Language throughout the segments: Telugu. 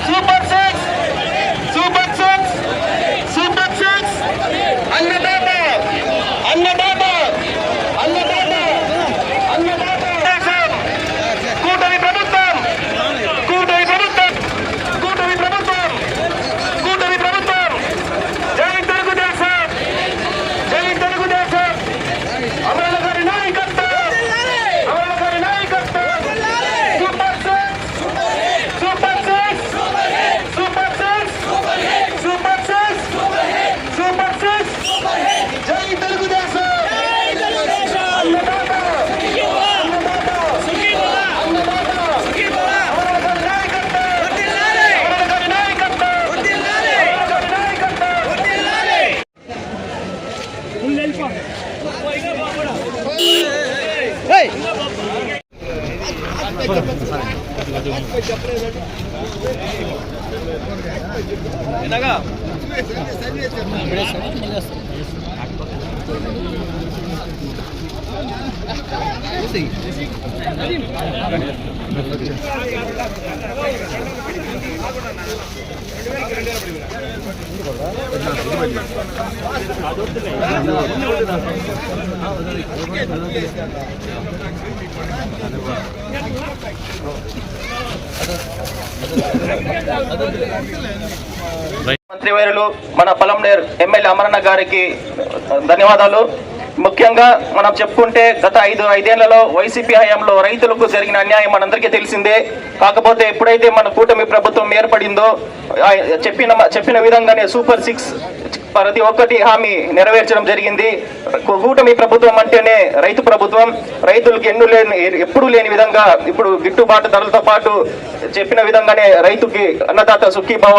Super six super six super six అన్నదాత అన్నదాత అన్నదాత అన్నదాత కూటమి ప్రభుత్వం కూటమి ప్రభుత్వం కూటమి ప్రభుత్వం కూటమి ప్రభుత్వం జై తెలుగుదేశం జై తెలుగుదేశం అమరుల గారి నాయకత్వం అమరుల గారి నాయకత్వం super six super six super six super six super six జై తెలుగుదేశం అన్నదాత అన్నదాత అన్నదాత అమరుల గారి నాయకత్వం అమరుల గారి నాయకత్వం అమరుల గారి నాయకత్వం మంత్రివర్యులు మన పలంనేర్ ఎమ్మెల్యే అమరన్న గారికి ధన్యవాదాలు. ముఖ్యంగా మనం చెప్పుకుంటే గత ఐదేళ్లలో వైసీపీ హయాంలో రైతులకు జరిగిన అన్యాయం మనందరికీ తెలిసిందే. కాకపోతే ఎప్పుడైతే మన కూటమి ప్రభుత్వం ఏర్పడిందో చెప్పిన విధంగానే సూపర్ సిక్స్ ప్రతి ఒక్కటి హామీ నెరవేర్చడం జరిగింది. కూటమి ప్రభుత్వం అంటేనే రైతు ప్రభుత్వం. రైతులకు ఎప్పుడు లేని విధంగా ఇప్పుడు గిట్టుబాటు ధరలతో పాటు చెప్పిన విధంగానే రైతుకి అన్నదాత సుఖీభవ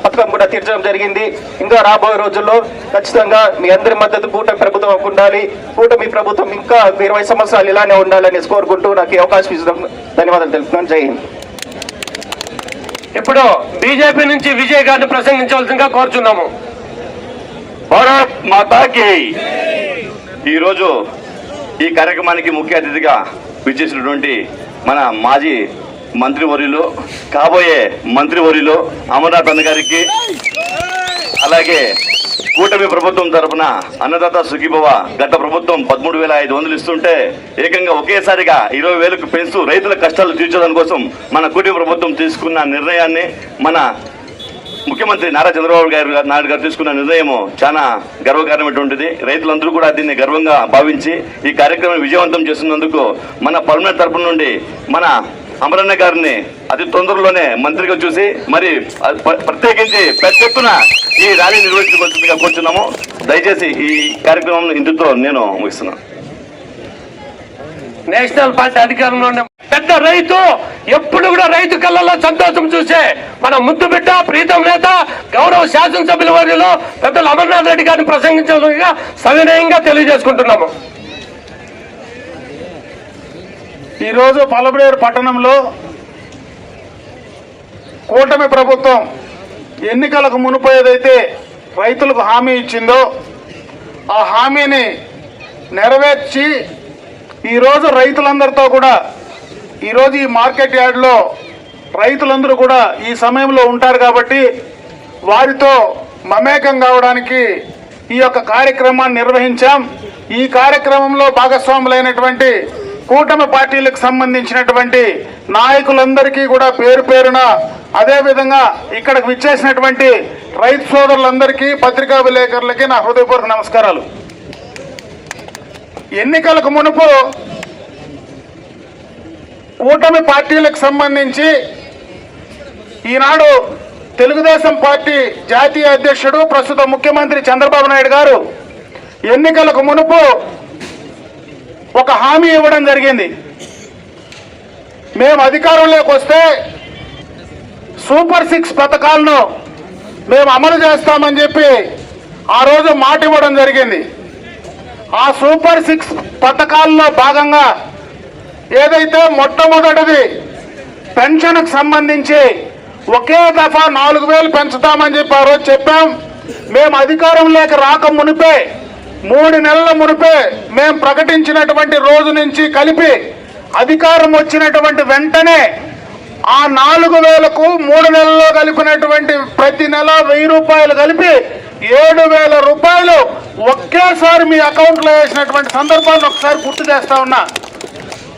పథకం కూడా తీర్చడం జరిగింది. ఇంకా రాబోయే రోజుల్లో ఖచ్చితంగా మీ అందరి మద్దతు కూటమి ప్రభుత్వం ఉండాలి. కూటమి ప్రభుత్వం ఇంకా 20 సంవత్సరాలు ఇలానే ఉండాలని కోరుకుంటూ నాకు ఈ అవకాశం ఇచ్చడం ధన్యవాదాలు తెలుపుతున్నాను. జై హింద్. ఇప్పుడు బీజేపీ నుంచి విజయ్ గారిని ప్రసంగించవలసిందిగా కోరుచున్నాము. భారత్ మాతాకి. ఈరోజు ఈ కార్యక్రమానికి ముఖ్య అతిథిగా విచ్చేసినటువంటి మన మాజీ మంత్రివర్యులు కాబోయే మంత్రివర్యులు అమర్నాథ్ అన్న గారికి, అలాగే కూటమి ప్రభుత్వం తరఫున అన్నదాత సుఖీభవ గత ప్రభుత్వం 13,500 ఇస్తుంటే ఏకంగా ఒకేసారిగా 20,000కు పెంచుతూ రైతుల కష్టాలు తీర్చడం కోసం మన కూటమి ప్రభుత్వం తీసుకున్న నిర్ణయాన్ని మన ముఖ్యమంత్రి నారా చంద్రబాబు నాయుడు గారు తీసుకున్న నిర్ణయము చాలా గర్వకారణమైనటువంటిది. రైతులందరూ కూడా దీన్ని గర్వంగా భావించి ఈ కార్యక్రమాన్ని విజయవంతం చేస్తున్నందుకు మన పల్మనేర్ తరఫు నుండి మన అమరన్న గారిని అతి తొందరలోనే మంత్రిగా చూసి మరి ప్రత్యేకించి పెద్ద ఎత్తున ఈ ర్యాలీ నిర్వహించవలసిందిగా కోరుచున్నాము. దయచేసి ఈ కార్యక్రమం ఇందుతో నేను ముగిస్తున్నాను. నేషనల్ పార్టీ అధికారంలో ఉన్న పెద్ద రైతు ఎప్పుడు కూడా రైతు కళ్ళలో సంతోషం చూసే మన ముద్దు బిడ్డ ప్రీతం నేత గౌరవ శాసనసభ్యుల వర్యులు పెద్దలు అమర్నాథ్ రెడ్డి గారిని ప్రసంగించగా సవినయంగా తెలియజేసుకుంటున్నాము. ఈరోజు పలమనేరు పట్టణంలో కూటమి ప్రభుత్వం ఎన్నికలకు మునుపు ఏదైతే రైతులకు హామీ ఇచ్చిందో ఆ హామీని నెరవేర్చి ఈరోజు రైతులందరితో కూడా ఈరోజు ఈ మార్కెట్ యార్డ్లో రైతులందరూ కూడా ఈ సమయంలో ఉంటారు కాబట్టి వారితో మమేకం కావడానికి ఈ యొక్క కార్యక్రమాన్ని నిర్వహించాం. ఈ కార్యక్రమంలో భాగస్వాములైనటువంటి కూటమి పార్టీలకు సంబంధించినటువంటి నాయకులందరికీ కూడా పేరు పేరున, అదేవిధంగా ఇక్కడికి విచ్చేసినటువంటి రైతు సోదరులందరికీ, పత్రికా విలేకరులకి నా హృదయపూర్వక నమస్కారాలు. ఎన్నికలకు మునుపు కూటమి పార్టీలకు సంబంధించి ఈనాడు తెలుగుదేశం పార్టీ జాతీయ అధ్యక్షుడు ప్రస్తుత ముఖ్యమంత్రి చంద్రబాబు నాయుడు గారు ఎన్నికలకు మునుపు ఒక హామీ ఇవ్వడం జరిగింది. మేము అధికారంలోకి వస్తే సూపర్ 6 పథకాలను మేము అమలు చేస్తామని చెప్పి ఆ రోజు మాట ఇవ్వడం జరిగింది. ఆ సూపర్ 6 పథకాల్లో భాగంగా ఏదైతే మొట్టమొదటిది పెన్షన్కు సంబంధించి ఒకే దఫా 4,000 పెంచుతామని చెప్పి ఆ రోజు చెప్పాం. మేము అధికారంలోకి రాక మునిపే 3 నెలల మునిపే మేము ప్రకటించినటువంటి రోజు నుంచి కలిపి అధికారం వచ్చినటువంటి వెంటనే ఆ 4,000కు 3 నెలల్లో కలిపినటువంటి ప్రతి నెల 1,000 రూపాయలు కలిపి 7,000 రూపాయలు ఒకేసారి మీ అకౌంట్లో వేసినటువంటి సందర్భాన్ని ఒకసారి గుర్తు చేస్తా ఉన్నా.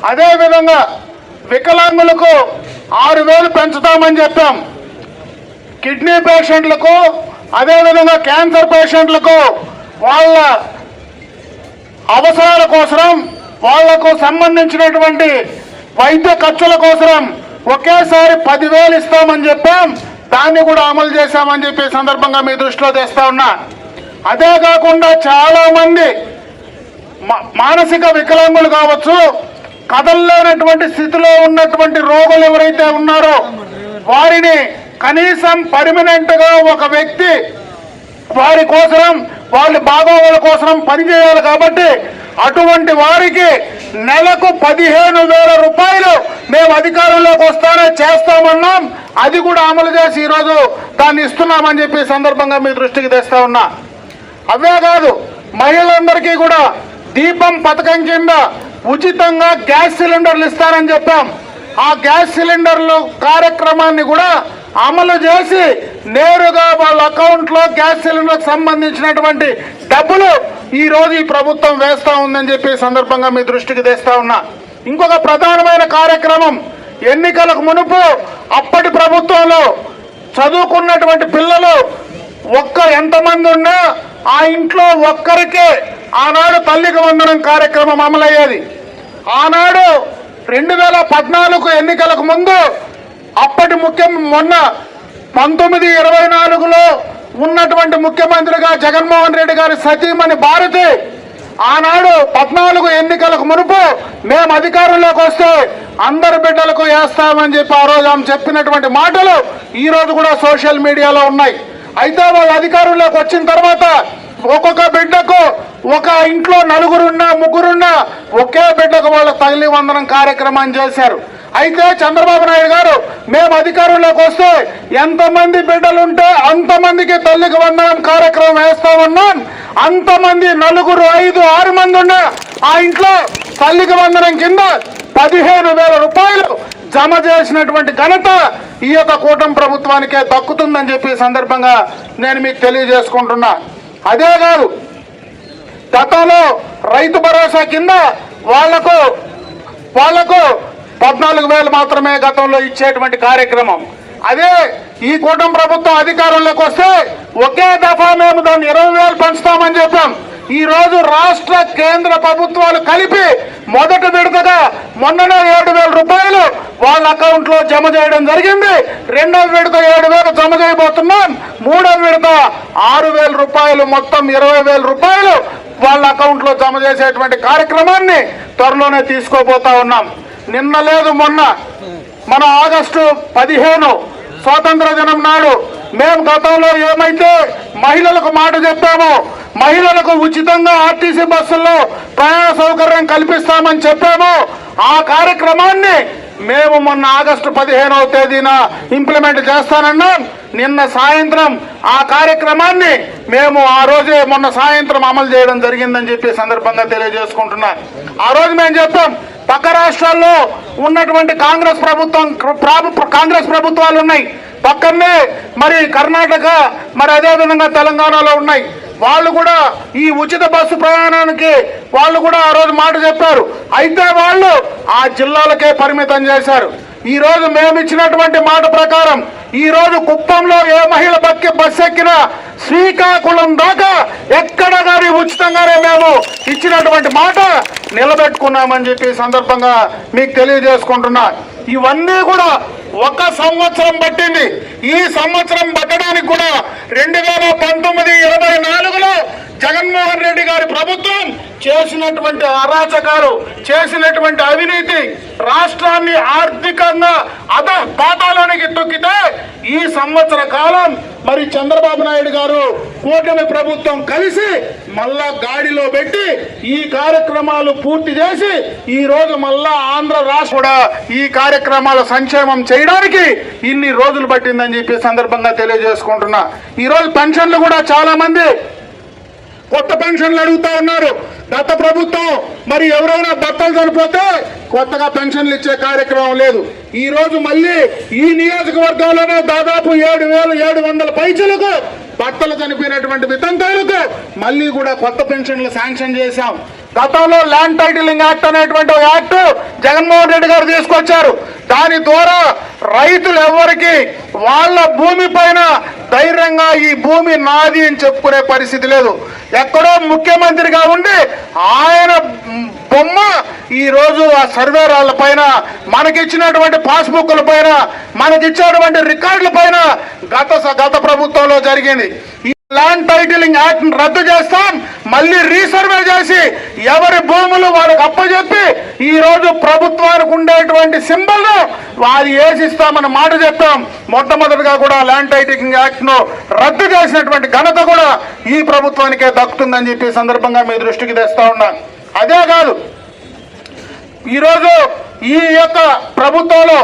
అదేవిధంగా వికలాంగులకు 6,000 పెంచుతామని చెప్పాం. కిడ్నీ పేషెంట్లకు, అదేవిధంగా క్యాన్సర్ పేషెంట్లకు వాళ్ళ అవసరాల కోసం, వాళ్లకు సంబంధించినటువంటి వైద్య ఖర్చుల కోసం ఒకేసారి 10,000 ఇస్తామని చెప్పాం. దాన్ని కూడా అమలు చేశామని చెప్పి సందర్భంగా మీ దృష్టిలో తెస్తా ఉన్నా. అదే కాకుండా చాలా మంది మానసిక వికలాంగులు కావచ్చు, కదలలేనటువంటి స్థితిలో ఉన్నటువంటి రోగులు ఎవరైతే ఉన్నారో వారిని కనీసం పర్మనెంట్ గా ఒక వ్యక్తి వారి కోసం, వాళ్ళ బాగోగుల కోసం పనిచేయాలి. కాబట్టి అటువంటి వారికి నెలకు 15,000 రూపాయలు మేము అధికారంలోకి వస్తానే చేస్తామన్నాం. అది కూడా అమలు చేసి ఈరోజు దాన్ని ఇస్తున్నామని చెప్పి సందర్భంగా మీ దృష్టికి తెస్తా ఉన్నా. అవే కాదు, మహిళలందరికీ కూడా దీపం పథకం కింద ఉచితంగా గ్యాస్ సిలిండర్లు ఇస్తారని చెప్పాం. ఆ గ్యాస్ సిలిండర్లు కార్యక్రమాన్ని కూడా అమలు చేసి నేరుగా వాళ్ళ అకౌంట్లో గ్యాస్ సిలిండర్కి సంబంధించినటువంటి డబ్బులు ఈ రోజు ఈ ప్రభుత్వం వేస్తా ఉందని చెప్పి సందర్భంగా మీ దృష్టికి తెస్తా ఉన్నా. ఇంకొక ప్రధానమైన కార్యక్రమం, ఎన్నికలకు మునుపు అప్పటి ప్రభుత్వంలో చదువుకున్నటువంటి పిల్లలు ఎంతమంది ఉన్నా ఆ ఇంట్లో ఒక్కరికే ఆనాడు తల్లికి వందనం కార్యక్రమం అమలయ్యేది. ఆనాడు 2014 ఎన్నికలకు ముందు అప్పటి మొన్న 1924లో ఉన్నటువంటి ముఖ్యమంత్రిగా జగన్మోహన్ రెడ్డి గారి సతీమణి భారతి ఆనాడు 14 ఎన్నికలకు మునుపు మేము అధికారంలోకి వస్తే అందరి బిడ్డలకు వేస్తామని చెప్పి ఆ రోజు ఆమె చెప్పినటువంటి మాటలు ఈ రోజు కూడా సోషల్ మీడియాలో ఉన్నాయి. అయితే వాళ్ళు అధికారంలోకి వచ్చిన తర్వాత ఒక్కొక్క బిడ్డకు, ఒక ఇంట్లో 4 3 ఒకే బిడ్డకు వాళ్ళ తల్లి వందనం కార్యక్రమాన్ని చేశారు. అయితే చంద్రబాబు నాయుడు గారు మేము అధికారంలోకి వస్తే ఎంతమంది బిడ్డలుంటే అంతమందికి తల్లికి వందనం కార్యక్రమం వేస్తామన్నాం. అంతమంది 4, 5, 6 మంది ఉన్నా ఆ ఇంట్లో తల్లికి వందనం కింద 15,000 రూపాయలు జమ చేసినటువంటి ఘనత ఈ యొక్క కూటమి ప్రభుత్వానికే దక్కుతుందని చెప్పి సందర్భంగా నేను మీకు తెలియజేసుకుంటున్నా. అదే కాదు, గతంలో రైతు భరోసా కింద వాళ్లకు 14,000 మాత్రమే గతంలో ఇచ్చేటువంటి కార్యక్రమం. అదే ఈ కూటమి ప్రభుత్వం అధికారంలోకి వస్తే ఒకే దఫా మేము దాన్ని 20,000 పెంచుతామని చెప్పాం. ఈ రోజు రాష్ట్ర కేంద్ర ప్రభుత్వాలు కలిపి మొదటి విడతగా మొన్ననే 7,000 రూపాయలు వాళ్ళ అకౌంట్ లో జమ చేయడం జరిగింది. రెండవ విడత 7,000 జమ చేయబోతున్నాం. మూడవ విడత 6,000 రూపాయలు, మొత్తం 20,000 రూపాయలు వాళ్ళ అకౌంట్ లో జమ చేసేటువంటి కార్యక్రమాన్ని త్వరలోనే తీసుకోబోతా ఉన్నాం. నిన్న లేదు మొన్న మన ఆగస్టు 15 స్వాతంత్ర దినం నాడు మేము గతంలో ఏమైతే మహిళలకు మాట చెప్పామో, మహిళలకు ఉచితంగా ఆర్టీసీ బస్సుల్లో ప్రయాణ సౌకర్యం కల్పిస్తామని చెప్పామో ఆ కార్యక్రమాన్ని మేము మొన్న ఆగస్టు 15వ తేదీన ఇంప్లిమెంట్ చేస్తానన్నాం. నిన్న సాయంత్రం ఆ కార్యక్రమాన్ని మేము ఆ రోజే మొన్న సాయంత్రం అమలు చేయడం జరిగిందని చెప్పి సందర్భంగా తెలియజేసుకుంటున్నా. ఆ రోజు మేము చెప్పాం, పక్క రాష్ట్రాల్లో ఉన్నటువంటి కాంగ్రెస్ ప్రభుత్వాలు ఉన్నాయి, పక్కనే మరి కర్ణాటక, మరి అదేవిధంగా తెలంగాణలో ఉన్నాయి. వాళ్ళు కూడా ఈ ఉచిత బస్సు ప్రయాణానికి వాళ్ళు కూడా ఆ రోజు మాట చెప్పారు. అయితే వాళ్ళు ఆ జిల్లాలకే పరిమితం చేశారు. ఈ రోజు మేము ఇచ్చినటువంటి మాట ప్రకారం ఈ రోజు కుప్పంలో ఏ మహిళ బస్సు ఎక్కినా శ్రీకాకుళం దాకా ఎక్కడ గాని ఉచితంగానే మేము ఇచ్చినటువంటి మాట నిలబెట్టుకున్నామని చెప్పి సందర్భంగా మీకు తెలియజేసుకుంటున్నా. ఇవన్నీ కూడా 1 సంవత్సరం పట్టింది. ఈ సంవత్సరం పట్టడానికి కూడా 2019-24లో జగన్మోహన్ రెడ్డి గారి ప్రభుత్వం చేసినటువంటి అరాచకాలు, చేసినటువంటి అవినీతి రాష్ట్రాన్ని ఆర్థికంగా పాతాళానికి తొక్కితే ఈ సంవత్సర కాలం మరి చంద్రబాబు నాయుడు గారు కూటమి ప్రభుత్వం కలిసి మళ్ళా గాడిలో పెట్టి ఈ కార్యక్రమాలు పూర్తి చేసి ఈ రోజు మళ్ళా ఆంధ్ర రాష్ట్ర కూడా ఈ కార్యక్రమాల సంక్షేమం చేయడానికి ఇన్ని రోజులు పట్టిందని చెప్పి సందర్భంగా తెలియజేసుకుంటున్నా. ఈ రోజు పెన్షన్లు కూడా చాలా మంది కొత్త పెన్షన్లు అడుగుతా ఉన్నారు. గత ప్రభుత్వం మరి ఎవరైనా భర్తలు చనిపోతే కొత్తగా పెన్షన్లు ఇచ్చే కార్యక్రమం లేదు. ఈ రోజు మళ్ళీ ఈ నియోజకవర్గంలోనే దాదాపు 7,700 పైచలకు భర్తలు చనిపోయినటువంటి వితంతువులకు మళ్ళీ కూడా కొత్త పెన్షన్లు శాంక్షన్ చేశాం. గతంలో ల్యాండ్ టైటిలింగ్ యాక్ట్ అనేటువంటి ఒక యాక్ట్ జగన్మోహన్ రెడ్డి గారు తీసుకొచ్చారు. దాని ద్వారా రైతులు ఎవరికి వాళ్ళ భూమి పైన ధైర్యంగా ఈ భూమి నాది అని చెప్పుకునే పరిస్థితి లేదు. ఎక్కడో ముఖ్యమంత్రిగా ఉండి ఆయన బొమ్మ ఈ రోజు ఆ సర్వేరాళ్ల పైన, మనకిచ్చినటువంటి పాస్బుక్ల పైన, మనకిచ్చినటువంటి రికార్డుల పైన గత ప్రభుత్వంలో జరిగింది. ఈ ల్యాండ్ టైటిలింగ్ యాక్ట్ రద్దు చేస్తాం, మళ్ళీ రీసర్వే చేసి ఎవరి భూములు వాళ్ళకి అప్పచెప్పి ఈ రోజు ప్రభుత్వానికి ఉండేటువంటి సింబల్ అది వేసిస్తామన్న మాట చెప్తాం. మొట్టమొదటిగా కూడా ల్యాండ్ టైటిలింగ్ యాక్ట్ ను రద్దు చేసినటువంటి ఘనత కూడా ఈ ప్రభుత్వానికే దక్కుతుందని చెప్పి సందర్భంగా మీ దృష్టికి తెస్తా ఉన్నాను. అదే కాదు, ఈరోజు ఈ యొక్క ప్రభుత్వంలో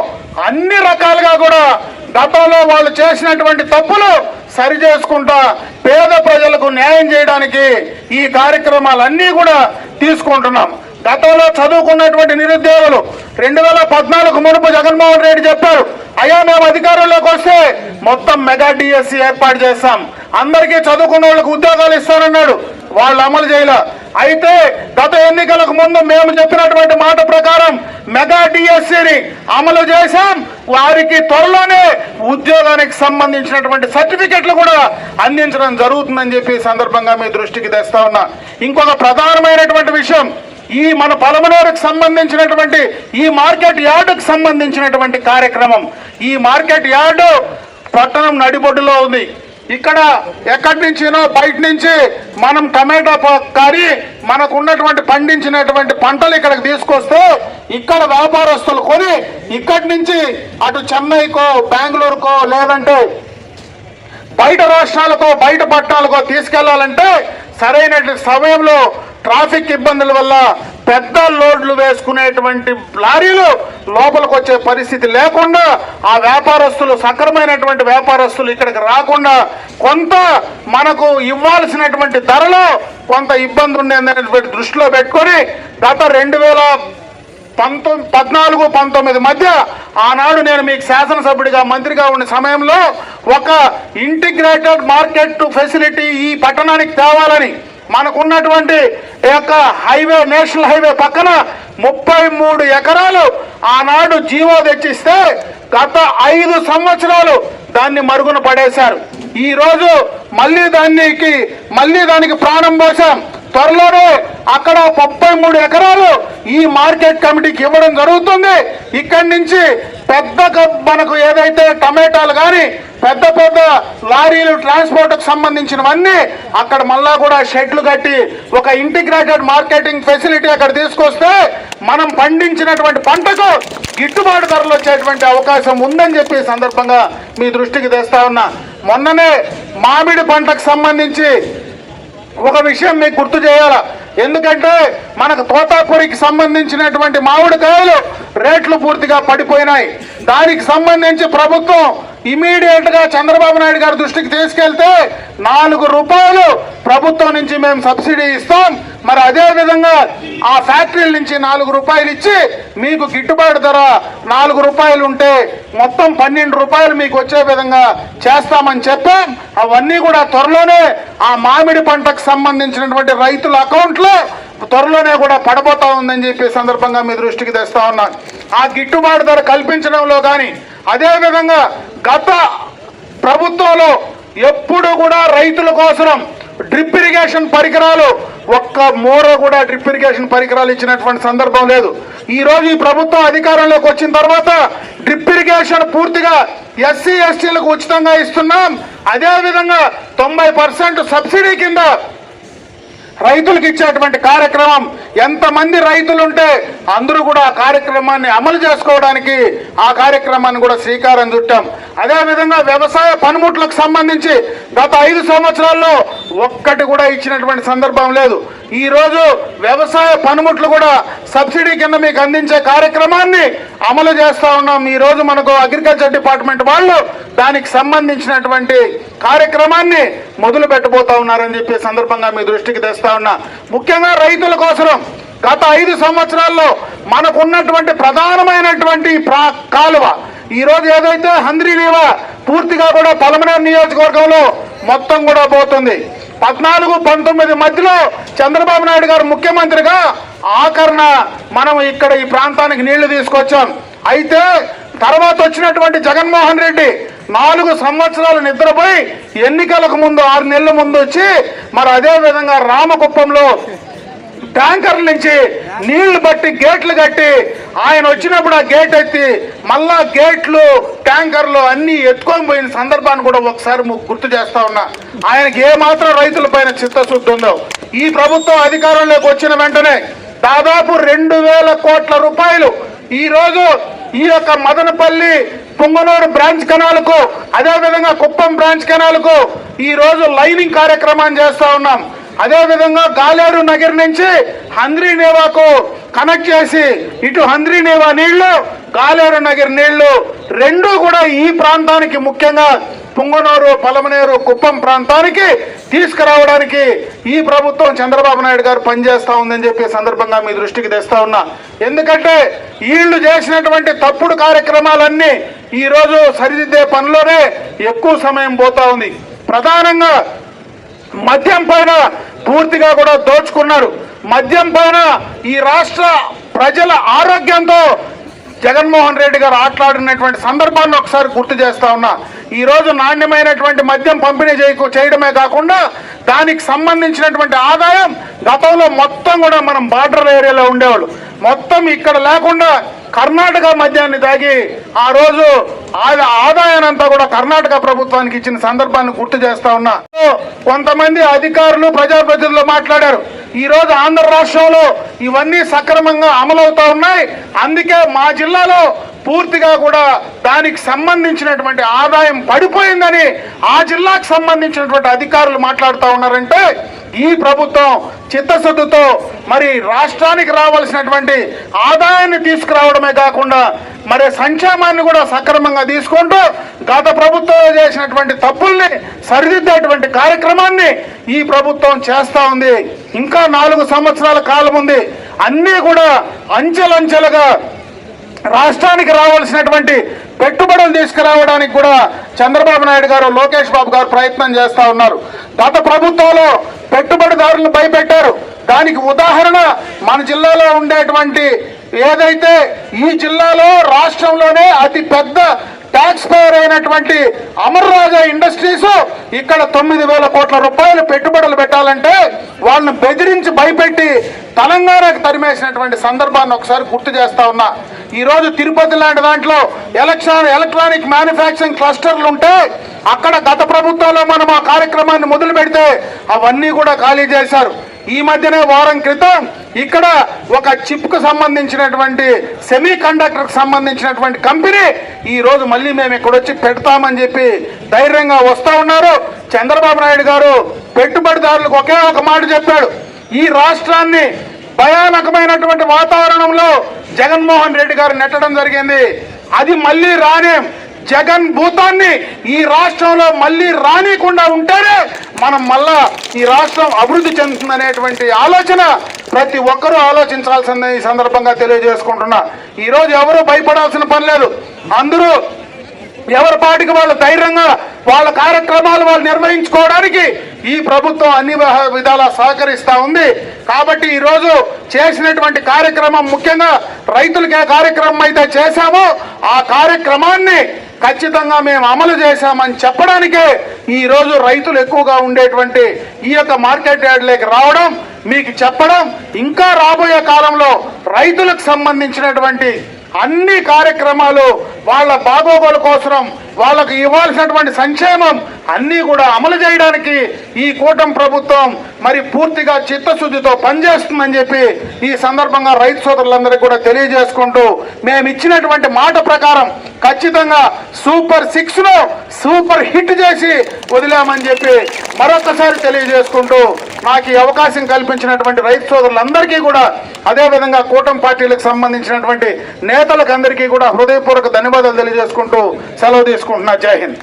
అన్ని రకాలుగా కూడా గతంలో వాళ్ళు చేసినటువంటి తప్పులు సరి చేసుకుంటా పేద ప్రజలకు న్యాయం చేయడానికి ఈ కార్యక్రమాలన్నీ కూడా తీసుకుంటున్నాం. గతంలో చదువుకున్నటువంటి నిరుద్యోగులు 2014 మునుపు జగన్మోహన్ రెడ్డి చెప్పారు, అయ్యా మేము అధికారంలోకి వస్తే మొత్తం మెగా డిఎస్సి ఏర్పాటు చేస్తాం, అందరికీ చదువుకున్న వాళ్ళకి ఉద్యోగాలు ఇస్తానన్నాడు. వాళ్ళు అమలు చేయాల. అయితే గత ఎన్నికలకు ముందు మేము చెప్పినటువంటి మాట ప్రకారం మెగా డిఎస్సిని అమలు చేశాం. వారికి త్వరలోనే ఉద్యోగానికి సంబంధించినటువంటి సర్టిఫికెట్లు కూడా అందించడం జరుగుతుందని చెప్పి సందర్భంగా మీ దృష్టికి తెస్తా ఉన్నా. ఇంకొక ప్రధానమైనటువంటి విషయం, ఈ మన పలమనేరుకు సంబంధించినటువంటి ఈ మార్కెట్ యార్డుకు సంబంధించినటువంటి కార్యక్రమం. ఈ మార్కెట్ యార్డు పట్టణం నడిబొడ్డులో ఉంది. ఇక్కడ ఎక్కడి నుంచినో బయట నుంచి మనం టమాటా కానీ మనకు ఉన్నటువంటి పండించినటువంటి పంటలు ఇక్కడికి తీసుకొస్తే ఇక్కడ వ్యాపారస్తులు కొని ఇక్కడి నుంచి అటు చెన్నైకో బెంగళూరుకో లేదంటే బయట రాష్ట్రాలకో బయట పట్టణాలకో తీసుకెళ్లాలంటే సరైన సమయంలో ట్రాఫిక్ ఇబ్బందుల వల్ల పెద్ద లోడ్లు వేసుకునేటువంటి లారీలు లోపలికి వచ్చే పరిస్థితి లేకుండా ఆ వ్యాపారస్తులు సక్రమైనటువంటి వ్యాపారస్తులు ఇక్కడికి రాకుండా కొంత మనకు ఇవ్వాల్సినటువంటి ధరలో కొంత ఇబ్బంది ఉండేదనేటువంటి దృష్టిలో పెట్టుకొని గత 2014-19 మధ్య ఆనాడు నేను మీకు శాసనసభ్యుడిగా మంత్రిగా ఉన్న సమయంలో ఒక ఇంటిగ్రేటెడ్ మార్కెట్ ఫెసిలిటీ ఈ పట్టణానికి తేవాలని మనకున్నటువంటి యొక్క హైవే నేషనల్ హైవే పక్కన 33 ఎకరాలు ఆనాడు జీవో తెచ్చిస్తే గత 5 సంవత్సరాలు దాన్ని మరుగున పడేశారు. ఈ రోజు మళ్ళీ దానికి ప్రాణం పోసాం. త్వరలోనే అక్కడ 33 ఎకరాలు ఈ మార్కెట్ కమిటీకి ఇవ్వడం జరుగుతుంది. ఇక్కడి నుంచి పెద్ద మనకు ఏదైతే టమాటాలు కానీ పెద్ద లారీలు ట్రాన్స్పోర్ట్ కు సంబంధించినవన్నీ అక్కడ మళ్ళా కూడా షెడ్లు కట్టి ఒక ఇంటిగ్రేటెడ్ మార్కెటింగ్ ఫెసిలిటీ అక్కడ తీసుకొస్తే మనం పండించినటువంటి పంటకు గిట్టుబాటు ధరలు వచ్చేటువంటి అవకాశం ఉందని చెప్పి సందర్భంగా మీ దృష్టికి తెస్తా ఉన్నా. మొన్ననే మామిడి పంటకు సంబంధించి ఒక విషయం మీకు గుర్తు చేయాల. ఎందుకంటే మనకు తోతాపురికి సంబంధించినటువంటి మామిడికాయలు రేట్లు పూర్తిగా పడిపోయినాయి. దానికి సంబంధించి ప్రభుత్వం ఇమీడియట్ గా చంద్రబాబు నాయుడు గారి దృష్టికి తీసుకెళ్తే 4 రూపాయలు ప్రభుత్వం నుంచి మేము సబ్సిడీ ఇస్తాం, మరి అదే విధంగా ఆ ఫ్యాక్టరీల నుంచి 4 రూపాయలు ఇచ్చి మీకు గిట్టుబాటు ధర 4 రూపాయలు ఉంటే మొత్తం 12 రూపాయలు మీకు వచ్చే విధంగా చేస్తామని చెప్పాం. అవన్నీ కూడా త్వరలోనే ఆ మామిడి పంటకు సంబంధించినటువంటి రైతుల అకౌంట్లో త్వరలోనే కూడా పడబోతా ఉందని చెప్పి సందర్భంగా మీ దృష్టికి తెస్తా ఉన్నాను. ఆ గిట్టుబాటు ధర కల్పించడంలో కానీ అదేవిధంగా గత ప్రభుత్వంలో ఎప్పుడు కూడా రైతుల కోసం డ్రిప్ ఇరిగేషన్ పరికరాలు ఒక్క మూర కూడా డ్రిప్ ఇరిగేషన్ పరికరాలు ఇచ్చినటువంటి సందర్భం లేదు. ఈ రోజు ఈ ప్రభుత్వం అధికారంలోకి వచ్చిన తర్వాత డ్రిప్ ఇరిగేషన్ పూర్తిగా ఎస్సీ ఎస్టీలకు ఉచితంగా ఇస్తున్నాం. అదేవిధంగా 90% సబ్సిడీ కింద రైతులకు ఇచ్చేటువంటి కార్యక్రమం. ఎంతమంది రైతులుంటే అందరూ కూడా ఆ కార్యక్రమాన్ని అమలు చేసుకోవడానికి ఆ కార్యక్రమాన్ని కూడా శ్రీకారం చుట్టాం. అదేవిధంగా వ్యవసాయ పనిముట్లకు సంబంధించి గత 5 సంవత్సరాల్లో ఒక్కటి కూడా ఇచ్చినటువంటి సందర్భం లేదు. ఈ రోజు వ్యవసాయ పనిముట్లు కూడా సబ్సిడీ కింద మీకు అందించే కార్యక్రమాన్ని అమలు చేస్తా ఉన్నాం. ఈ రోజు మనకు అగ్రికల్చర్ డిపార్ట్మెంట్ వాళ్ళు దానికి సంబంధించినటువంటి కార్యక్రమాన్ని మొదలు పెట్టబోతా ఉన్నారని చెప్పి సందర్భంగా మీ దృష్టికి తెస్తా ఉన్నా. ముఖ్యంగా రైతుల కోసం గత 5 సంవత్సరాల్లో మనకున్నటువంటి ప్రధానమైనటువంటి కాలువ ఈ రోజు ఏదైతే హంద్రీనీవా పూర్తిగా కూడా పలమనేరు నియోజకవర్గంలో మొత్తం కూడా పోతుంది. 14-19 మధ్యలో చంద్రబాబు నాయుడు గారు ముఖ్యమంత్రిగా ఆఖరణ మనం ఇక్కడ ఈ ప్రాంతానికి నీళ్లు తీసుకొచ్చాం. అయితే తర్వాత వచ్చినటువంటి జగన్మోహన్ రెడ్డి 4 సంవత్సరాలు నిద్రపోయి ఎన్నికలకు ముందు 6 నెలల ముందు వచ్చి మరి అదే విధంగా రామకుప్పంలో ట్యాంకర్ల నుంచి నీళ్లు బట్టి గేట్లు కట్టి ఆయన వచ్చినప్పుడు ఆ గేట్ ఎత్తి మళ్ళా గేట్లు ట్యాంకర్లు అన్ని ఎత్తుకొని పోయిన సందర్భాన్ని కూడా ఒకసారి గుర్తు చేస్తా ఉన్నా. ఆయనకి ఏమాత్రం రైతుల పైన చిత్తశుద్ధి ఉందో ఈ ప్రభుత్వం అధికారంలోకి వచ్చిన వెంటనే దాదాపు 2,000 కోట్ల రూపాయలు ఈ రోజు ఈ యొక్క మదనపల్లి పుంగనూరు బ్రాంచ్ కెనాల్కు అదేవిధంగా కుప్పం బ్రాంచ్ కెనాల్కు ఈ రోజు లైనింగ్ కార్యక్రమాన్ని చేస్తా ఉన్నాం. అదేవిధంగా గాలేరు నగర్ నుంచి హంద్రీనేవాకు కనెక్ట్ చేసి ఇటు హంద్రీనేవా నీళ్లు గాలేరు నగర్ నీళ్లు రెండూ కూడా ఈ ప్రాంతానికి ముఖ్యంగా పుంగనూరు పలమనేరు కుప్పం ప్రాంతానికి తీసుకురావడానికి ఈ ప్రభుత్వం చంద్రబాబు నాయుడు గారు పనిచేస్తా ఉందని చెప్పి సందర్భంగా మీ దృష్టికి తెస్తా ఉన్నా. ఎందుకంటే వీళ్ళు చేసినటువంటి తప్పుడు కార్యక్రమాలన్నీ ఈ రోజు సరిదిద్దే పనిలోనే ఎక్కువ సమయం పోతా ఉంది. ప్రధానంగా మద్యం పైన పూర్తిగా కూడా దోచుకున్నారు. మద్యం పైన ఈ రాష్ట్ర ప్రజల ఆరోగ్యంతో జగన్మోహన్ రెడ్డి గారు ఆటలాడినటువంటి సందర్భాన్ని ఒకసారి గుర్తు చేస్తా ఉన్నా. ఈ రోజు నాణ్యమైనటువంటి మద్యం పంపిణీ చేయడమే కాకుండా దానికి సంబంధించినటువంటి ఆదాయం గతంలో మొత్తం కూడా మనం బార్డర్ ఏరియాలో ఉండేవాళ్ళు మొత్తం ఇక్కడ లేకుండా కర్ణాటక మద్యాన్ని తాగి ఆ రోజు ఆదాయాన్ని అంతా కూడా కర్ణాటక ప్రభుత్వానికి ఇచ్చిన సందర్భాన్ని గుర్తు చేస్తా ఉన్నా. కొంతమంది అధికారులు ప్రజాప్రతినిధులు మాట్లాడారు. ఈ రోజు ఆంధ్ర రాష్ట్రంలో ఇవన్నీ సక్రమంగా అమలవుతా ఉన్నాయి. అందుకే మా జిల్లాలో పూర్తిగా కూడా దానికి సంబంధించినటువంటి ఆదాయం పడిపోయిందని ఆ జిల్లాకు సంబంధించినటువంటి అధికారులు మాట్లాడుతూ ఉన్నారంటే ఈ ప్రభుత్వం చిత్తశుద్ధితో మరి రాష్ట్రానికి రావాల్సినటువంటి ఆదాయాన్ని తీసుకురావడమే కాకుండా మరి సంక్షేమాన్ని కూడా సక్రమంగా తీసుకుంటూ గత ప్రభుత్వం చేసినటువంటి తప్పుల్ని సరిదిద్దేటువంటి కార్యక్రమాన్ని ఈ ప్రభుత్వం చేస్తా ఉంది. ఇంకా 4 సంవత్సరాల కాలం ఉంది. అన్నీ కూడా అంచెలంచెలుగా రాష్ట్రానికి రావాల్సినటువంటి పెట్టుబడులు తీసుకురావడానికి కూడా చంద్రబాబు నాయుడు గారు లోకేష్ బాబు గారు ప్రయత్నం చేస్తా ఉన్నారు. గత ప్రభుత్వంలో పెట్టుబడిదారులను భయపెట్టారు. దానికి ఉదాహరణ మన జిల్లాలో ఉండేటువంటి ఏదైతే ఈ జిల్లాలో రాష్ట్రంలోనే అతి పెద్ద ట్యాక్స్ పేయర్ అయినటువంటి అమర్ రాజా ఇండస్ట్రీస్ ఇక్కడ 9,000 కోట్ల రూపాయలు పెట్టుబడులు పెట్టాలంటే వాళ్ళని బెదిరించి భయపెట్టి తెలంగాణకు తరిమేసినటువంటి సందర్భాన్ని ఒకసారి గుర్తు చేస్తా ఉన్నా. ఈ రోజు తిరుపతి లాంటి దాంట్లో ఎలక్ట్రానిక్ మ్యానుఫ్యాక్చరింగ్ క్లస్టర్లు ఉంటే అక్కడ గత ప్రభుత్వంలో మనం ఆ కార్యక్రమాన్ని మొదలు పెడితే అవన్నీ కూడా ఖాళీ చేశారు. ఈ మధ్యనే వారం క్రితం ఇక్కడ ఒక చిప్ కు సంబంధించినటువంటి సెమీ కండక్టర్ కు సంబంధించినటువంటి కంపెనీ ఈ రోజు మళ్ళీ మేము ఇక్కడ వచ్చి పెడతామని చెప్పి ధైర్యంగా వస్తా ఉన్నారు. చంద్రబాబు నాయుడు గారు పెట్టుబడిదారులకు ఒకే ఒక మాట చెప్పాడు. ఈ రాష్ట్రాన్ని భయానకమైనటువంటి వాతావరణంలో జగన్మోహన్ రెడ్డి గారు నెట్టడం జరిగింది. అది మళ్ళీ రానేం. జగన్ భూతాన్ని ఈ రాష్ట్రంలో మళ్ళీ రానికుండా ఉంటేనే మనం మళ్ళా ఈ రాష్ట్రం అభివృద్ధి చెందుతుందనేటువంటి ఆలోచన ప్రతి ఒక్కరూ ఆలోచించాల్సిందే ఈ సందర్భంగా తెలియజేసుకుంటున్నా. ఈ రోజు ఎవరు భయపడాల్సిన పని లేదు. అందరూ ఎవరి పాటికి వాళ్ళు ధైర్యంగా వాళ్ళ కార్యక్రమాలు వాళ్ళు నిర్వహించుకోవడానికి ఈ ప్రభుత్వం అన్ని విధాలా సహకరిస్తా ఉంది. కాబట్టి ఈ రోజు చేసినటువంటి కార్యక్రమం ముఖ్యంగా రైతులకి ఏ కార్యక్రమం అయితే చేశామో ఆ కార్యక్రమాన్ని ఖచ్చితంగా మేము అమలు చేశామని చెప్పడానికే ఈ రోజు రైతులు ఎక్కువగా ఉండేటువంటి ఈ యొక్క మార్కెట్ యార్డ్లోకి రావడం, మీకు చెప్పడం, ఇంకా రాబోయే కాలంలో రైతులకు సంబంధించినటువంటి అన్ని కార్యక్రమాలు వాళ్ళ బాగోగుల కోసం వాళ్ళకు ఇవ్వాల్సినటువంటి సంక్షేమం అన్నీ కూడా అమలు చేయడానికి ఈ కూటమి ప్రభుత్వం మరి పూర్తిగా చిత్తశుద్ధితో పనిచేస్తుందని చెప్పి ఈ సందర్భంగా రైతు సోదరులందరికీ కూడా తెలియజేసుకుంటూ మేము ఇచ్చినటువంటి మాట ప్రకారం ఖచ్చితంగా సూపర్ 6 ను సూపర్ హిట్ చేసి వదిలామని చెప్పి మరొకసారి తెలియజేసుకుంటూ నాకు ఈ అవకాశం కల్పించినటువంటి రైతు సోదరులందరికీ కూడా అదేవిధంగా కూటమి పార్టీలకు సంబంధించినటువంటి నేతలకు అందరికీ కూడా హృదయపూర్వక ధన్యవాదాలు తెలియజేసుకుంటూ సెలవు తీసుకుంటున్నా. జై హింద్.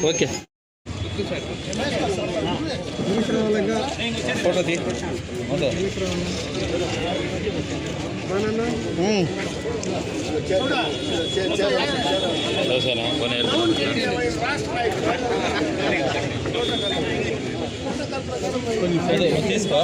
ఓకే ఫోటో తీ తీసుకో